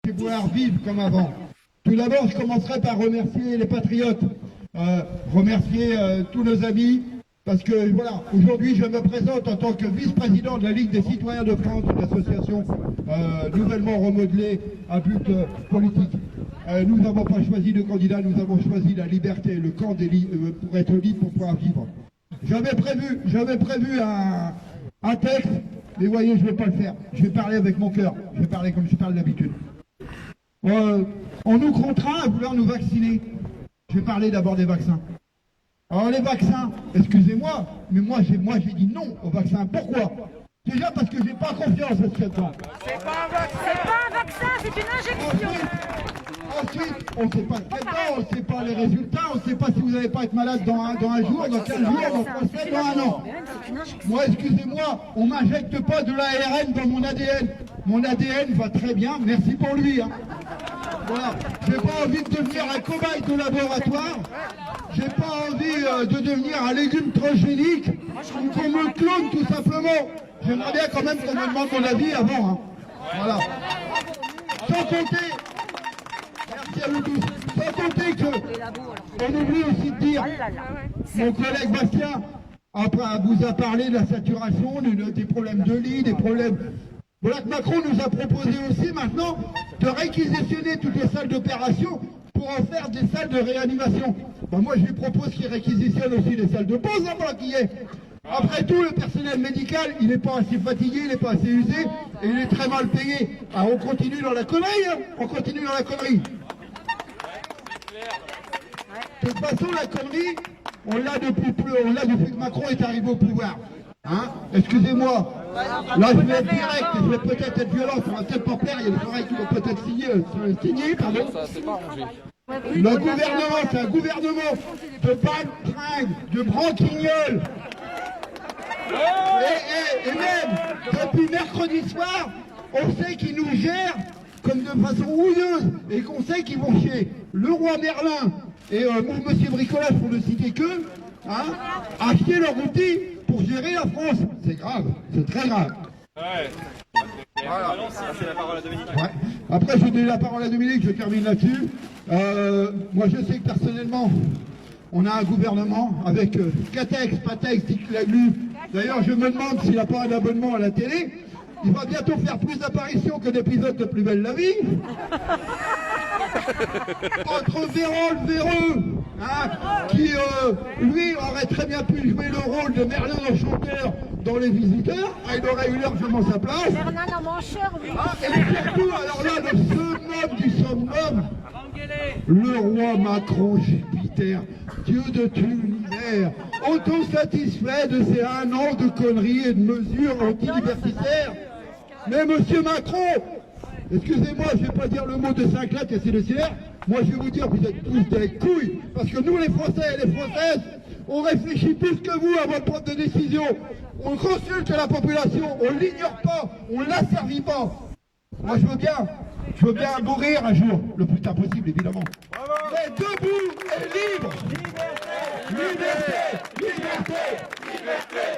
c'est pouvoir vivre comme avant. Tout d'abord, je commencerai par remercier les patriotes, remercier tous nos amis, parce que voilà, aujourd'hui je me présente en tant que vice-président de la Ligue des citoyens de France, une association nouvellement remodelée à but politique. Nous n'avons pas choisi de candidat, nous avons choisi la liberté, le camp pour être libre, pour pouvoir vivre. J'avais prévu un texte, mais voyez, je ne vais pas le faire. Je vais parler avec mon cœur, je vais parler comme je parle d'habitude. On nous contraint à vouloir nous vacciner. Je vais parler d'abord des vaccins. Alors les vaccins, excusez-moi, mais moi j'ai dit non aux vaccins. Pourquoi? Déjà parce que j'ai pas confiance à ce traitement. C'est pas un vaccin, c'est une injection. Ensuite, on ne sait pas le traitement, on ne sait pas les résultats, on ne sait pas si vous n'allez pas être malade dans un jour, dans 15 jours, dans 3 semaines, dans un an. Moi, excusez-moi, on ne m'injecte pas de l'ARN dans mon ADN. Mon ADN va très bien, merci pour lui. Hein. Voilà. J'ai pas envie de devenir un cobaye de laboratoire. J'ai pas envie de devenir un légume transgénique ou qu'on me clone tout simplement. J'aimerais bien quand même qu'on me demande mon avis avant. Hein. Voilà. Sans compter, merci à vous tous, sans compter que, on oublie aussi de dire, mon collègue Bastien vous a parlé de la saturation, des problèmes de lit, des problèmes... Voilà que Macron nous a proposé aussi maintenant de réquisitionner toutes les salles d'opération pour en faire des salles de réanimation. Ben moi je lui propose qu'il réquisitionne aussi les salles de pause avant qu'il y ait. Après tout, le personnel médical, il n'est pas assez fatigué, il n'est pas assez usé, et il est très mal payé. Alors on continue dans la connerie, hein, on continue dans la connerie. De toute façon, la connerie, on l'a depuis que Macron est arrivé au pouvoir. Hein, excusez-moi, là je vais être direct, et je vais peut-être être violent, ça va peut-être pas plaire, il y a des oreilles qui vont peut-être signer, pardon. Le gouvernement, c'est un gouvernement de baltringues, de branquignoles. Et même, depuis mercredi soir, on sait qu'ils nous gèrent comme de façon houilleuse, et qu'on sait qu'ils vont chez le roi Merlin et Monsieur Bricolage, pour ne citer que, hein, acheter leur outil pour gérer la France. C'est grave, c'est très grave. Ouais. Voilà. C'est la parole à Dominique. Ouais. Après, je vais donner la parole à Dominique, je termine là-dessus. Moi, je sais que personnellement, on a un gouvernement avec Catex, Patex, Ticlaglu. D'ailleurs, je me demande s'il n'a pas un abonnement à la télé. Il va bientôt faire plus d'apparitions que d'épisodes de Plus belle la vie. Entre Véran le véreux, hein, qui lui aurait très bien pu jouer le rôle de Merlin l'Enchanteur dans Les Visiteurs, il aurait eu largement sa place. Merlin l'Enchanteur, oui. Et surtout, alors là, le summum du summum, le roi Macron Jupiter, Dieu de tout l'univers, auto-satisfait de ces 1 an de conneries et de mesures anti-diversitaires. Mais monsieur Macron, excusez-moi, je ne vais pas dire le mot de 5 lettres et c'est le ciel. Moi je vais vous dire, vous êtes tous des couilles. Parce que nous les Français et les Françaises, on réfléchit plus que vous à votre prendre de décision. On consulte la population, on l'ignore pas, on ne l'asservit pas. Moi je veux bien mourir un jour, le plus tard possible évidemment. Mais debout et libre. Liberté, liberté, liberté, liberté.